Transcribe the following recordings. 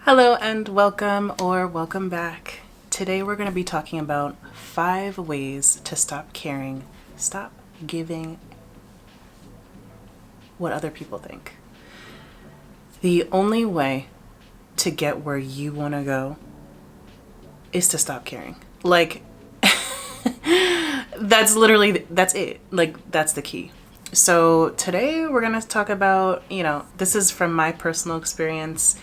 Hello and welcome or welcome back. Today we're going to be talking about 5 ways to stop caring, stop giving what other people think. The only way to get where you want to go is to stop caring. That's it. That's the key. So today we're going to talk about, this is from my personal experience.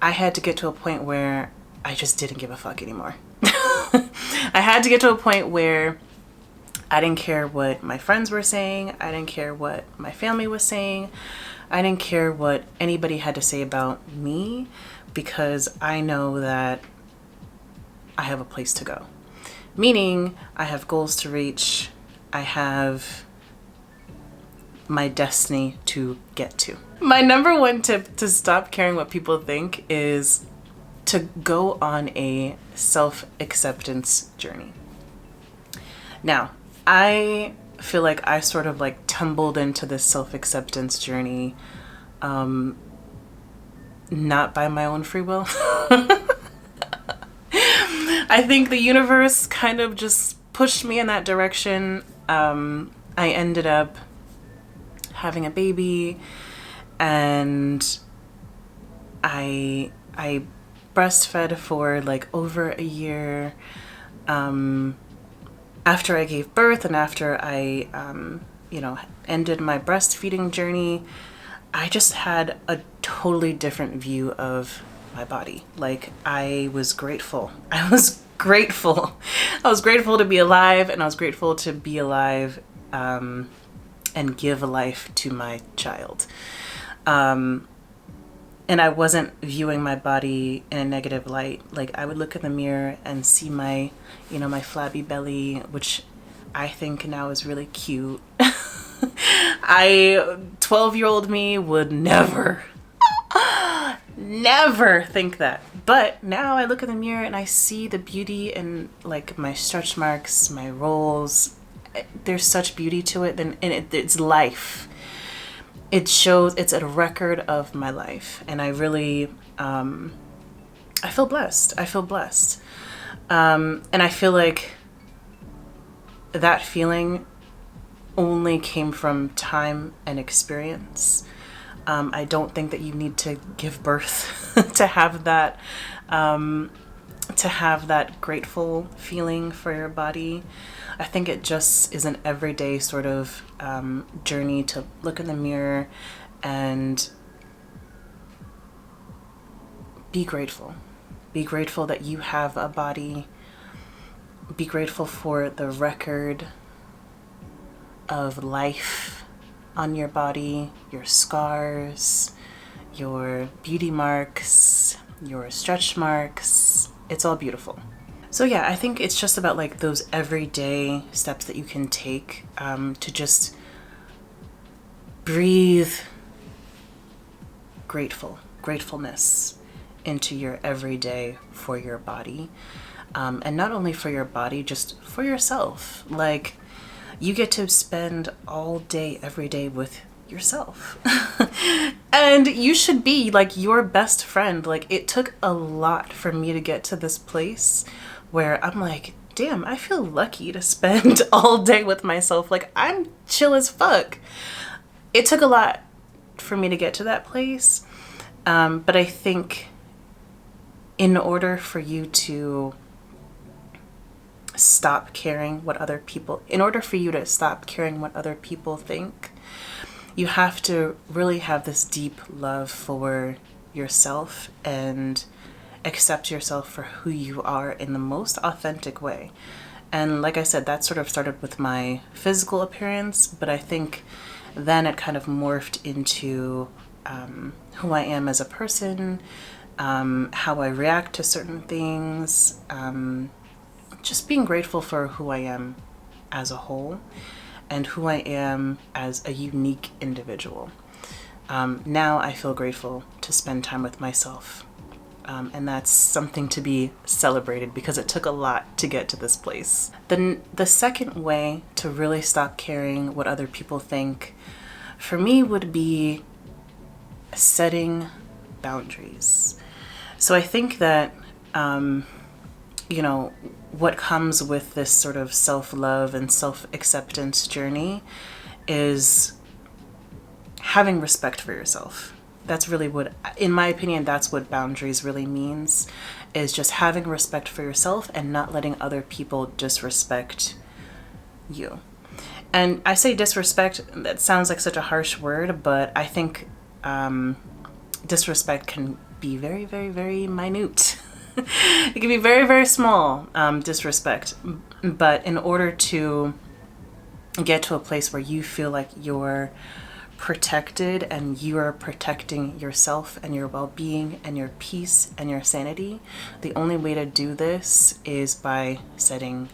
I had to get to a point where I just didn't give a fuck anymore. I had to get to a point where I didn't care what my friends were saying. I didn't care what my family was saying. I didn't care what anybody had to say about me because I know that I have a place to go. Meaning I have goals to reach. I have my destiny to get to. My number one tip to stop caring what people think is to go on a self-acceptance journey. Now, I feel like I sort of tumbled into this self-acceptance journey not by my own free will. I think the universe kind of just pushed me in that direction. I ended up having a baby, and I breastfed for over a year. After I gave birth and after I ended my breastfeeding journey, I just had a totally different view of my body. I was grateful. I was grateful to be alive, and I was grateful to be alive and give life to my child. And I wasn't viewing my body in a negative light. I would look in the mirror and see my flabby belly, which I think now is really cute. 12-year-old me would never think that. But now I look in the mirror and I see the beauty in my stretch marks, my rolls. There's such beauty to it, and it's life. It shows, it's a record of my life, and I really, I feel blessed. And I feel like that feeling only came from time and experience. I don't think that you need to give birth to have that grateful feeling for your body. I think it just is an everyday sort of journey to look in the mirror and be grateful. Be grateful that you have a body. Be grateful for the record of life on your body, your scars, your beauty marks, your stretch marks. It's all beautiful. So yeah, I think it's just about those everyday steps that you can take to just breathe gratefulness into your everyday for your body. And not only for your body, just for yourself. You get to spend all day, every day with yourself. And you should be your best friend. It took a lot for me to get to this place where I'm damn, I feel lucky to spend all day with myself. I'm chill as fuck. It took a lot for me to get to that place. But I think in order for you to stop caring what other people think, you have to really have this deep love for yourself and accept yourself for who you are in the most authentic way. And like I said, that sort of started with my physical appearance, but I think then it kind of morphed into who I am as a person, how I react to certain things, just being grateful for who I am as a whole and who I am as a unique individual. Now I feel grateful to spend time with myself. And that's something to be celebrated because it took a lot to get to this place. Then the second way to really stop caring what other people think, for me, would be setting boundaries. So I think that, you know, what comes with this sort of self-love and self-acceptance journey is having respect for yourself. That's really what, in my opinion, that's what boundaries really means, is just having respect for yourself and not letting other people disrespect you. And I say disrespect, that sounds like such a harsh word, but I think disrespect can be very, very, very minute. It can be very, very small, disrespect. But in order to get to a place where you feel like you're protected and you are protecting yourself and your well-being and your peace and your sanity, the only way to do this is by setting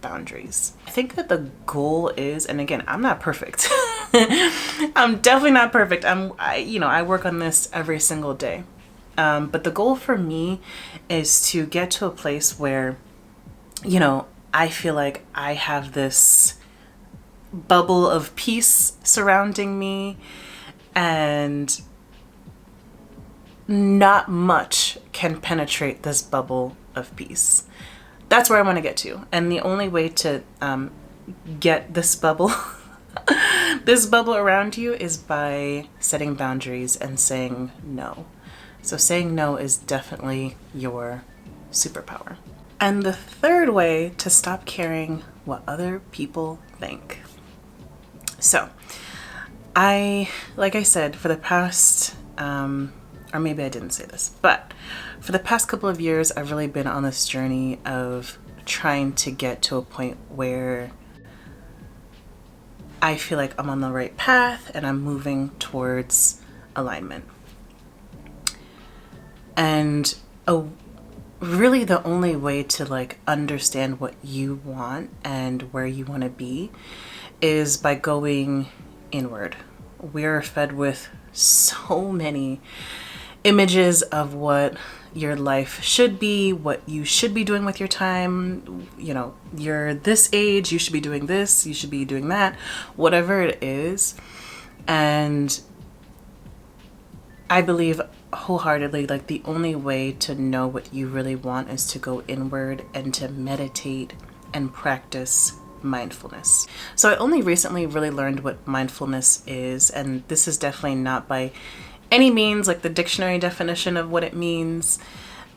boundaries. I think that the goal is, and again, I'm not perfect. I'm definitely not perfect. I work on this every single day. But the goal for me is to get to a place where, you know, I feel like I have this bubble of peace surrounding me, and not much can penetrate this bubble of peace. That's where I want to get to. And the only way to get this bubble this bubble around you is by setting boundaries and saying no. So saying no is definitely your superpower. And the third way to stop caring what other people think. So like I said, for the past, or maybe I didn't say this, but for the past couple of years, I've really been on this journey of trying to get to a point where I feel like I'm on the right path and I'm moving towards alignment. And really the only way to like understand what you want and where you want to be is by going inward. We're fed with so many images of what your life should be, what you should be doing with your time. You know, you're this age, you should be doing this, you should be doing that, whatever it is. And I believe wholeheartedly, like, the only way to know what you really want is to go inward and to meditate and practice mindfulness. So I only recently really learned what mindfulness is, and this is definitely not by any means like the dictionary definition of what it means.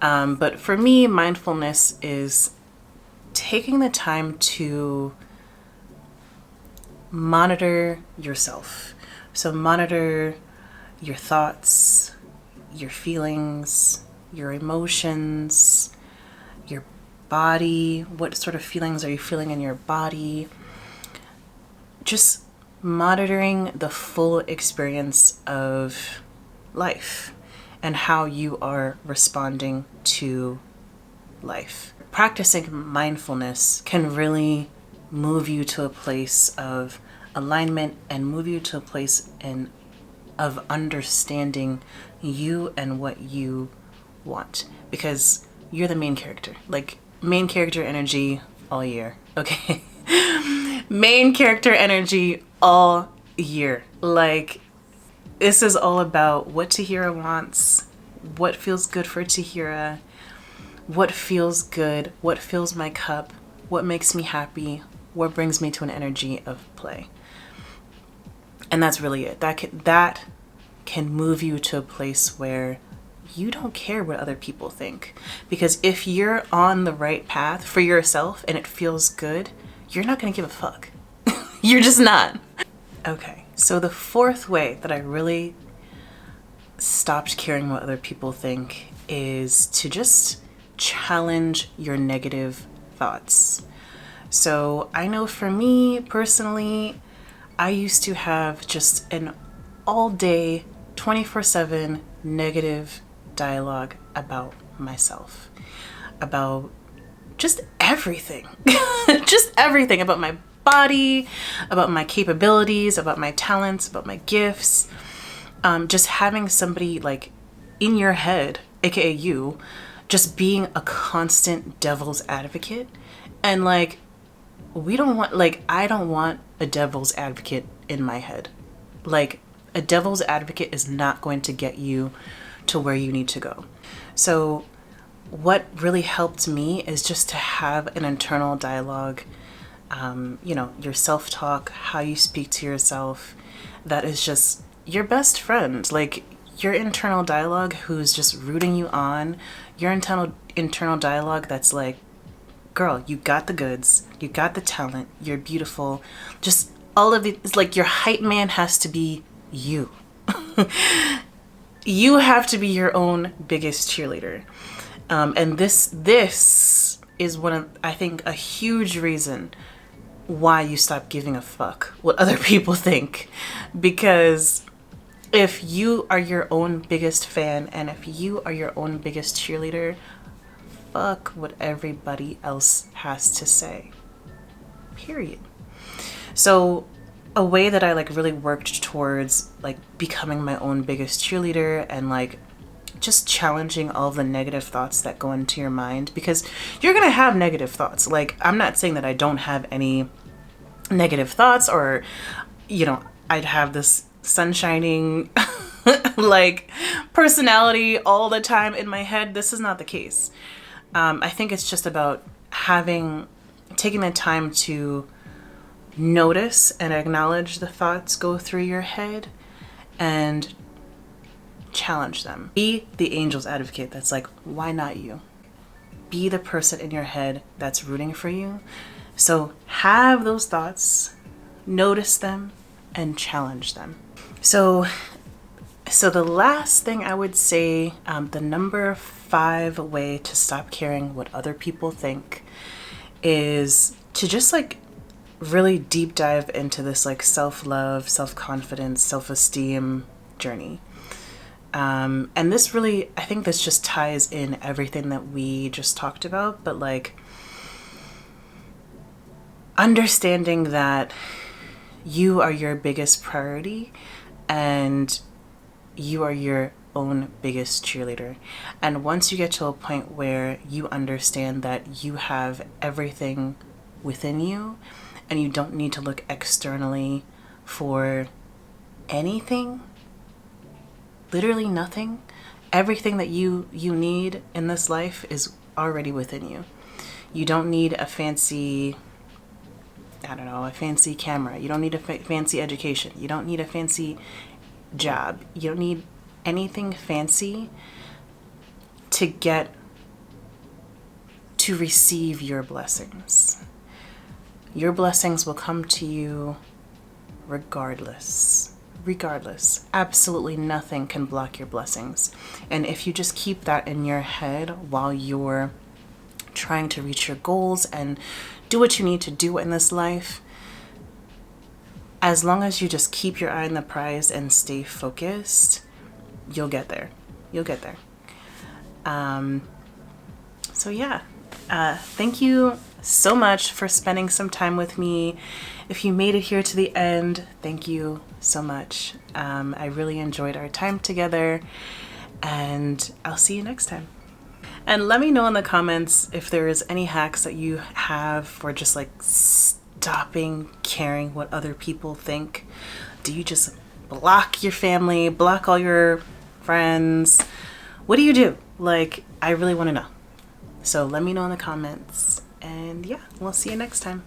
But for me, mindfulness is taking the time to monitor yourself. So monitor your thoughts, your feelings, your emotions, your body. What sort of feelings are you feeling in your body? Just monitoring the full experience of life and how you are responding to life. Practicing mindfulness can really move you to a place of alignment and move you to a place of understanding you and what you want, because you're the main character. Like, main character energy all year, okay? Main character energy all year. Like, this is all about what Tahira wants, what feels good for Tahira, what feels good, what fills my cup, what makes me happy, what brings me to an energy of play. And that's really it. That can move you to a place where you don't care what other people think. Because if you're on the right path for yourself and it feels good, you're not going to give a fuck. You're just not. Okay, so the fourth way that I really stopped caring what other people think is to just challenge your negative thoughts. So I know for me personally, I used to have just an all day, 24/7 negative dialogue about myself, about just everything, just everything about my body, about my capabilities, about my talents, about my gifts. Just having somebody like in your head, aka you, just being a constant devil's advocate. And like, I don't want a devil's advocate in my head. Like, a devil's advocate is not going to get you to where you need to go. So what really helped me is just to have an internal dialogue, your self-talk, how you speak to yourself, that is just your best friend. Like your internal dialogue who's just rooting you on, your internal dialogue that's like, girl, you got the goods, you got the talent, you're beautiful. Just all of it. It's like your hype man has to be you. You have to be your own biggest cheerleader. And this is one of, I think, a huge reason why you stop giving a fuck what other people think. Because if you are your own biggest fan and if you are your own biggest cheerleader, fuck what everybody else has to say. Period. So a way that I like really worked towards like becoming my own biggest cheerleader and like just challenging all of the negative thoughts that go into your mind, because you're gonna have negative thoughts. Like, I'm not saying that I don't have any negative thoughts or, I'd have this sunshining like personality all the time in my head. This is not the case. I think it's just about taking the time to notice and acknowledge the thoughts go through your head and challenge them. Be the angel's advocate that's like, why not you? Be the person in your head that's rooting for you. So have those thoughts, notice them, and challenge them. So the last thing I would say, the number 5 way to stop caring what other people think is to just like really deep dive into this like self-love, self-confidence, self-esteem journey. And this really, I think this just ties in everything that we just talked about, but like understanding that you are your biggest priority and you are your own biggest cheerleader. And once you get to a point where you understand that you have everything within you and you don't need to look externally for anything, literally nothing, everything that you need in this life is already within you. You don't need a fancy camera. You don't need a fancy education. You don't need a fancy job. You don't need anything fancy to receive your blessings. Your blessings will come to you regardless. Absolutely nothing can block your blessings. And if you just keep that in your head while you're trying to reach your goals and do what you need to do in this life, as long as you just keep your eye on the prize and stay focused, you'll get there. So yeah, thank you so much for spending some time with me. If you made it here to the end, thank you so much. I really enjoyed our time together, and I'll see you next time. And let me know in the comments if there is any hacks that you have for just like stopping caring what other people think. Do you just block your family, block all your friends? What do you do? Like, I really want to know. So let me know in the comments, and yeah, we'll see you next time.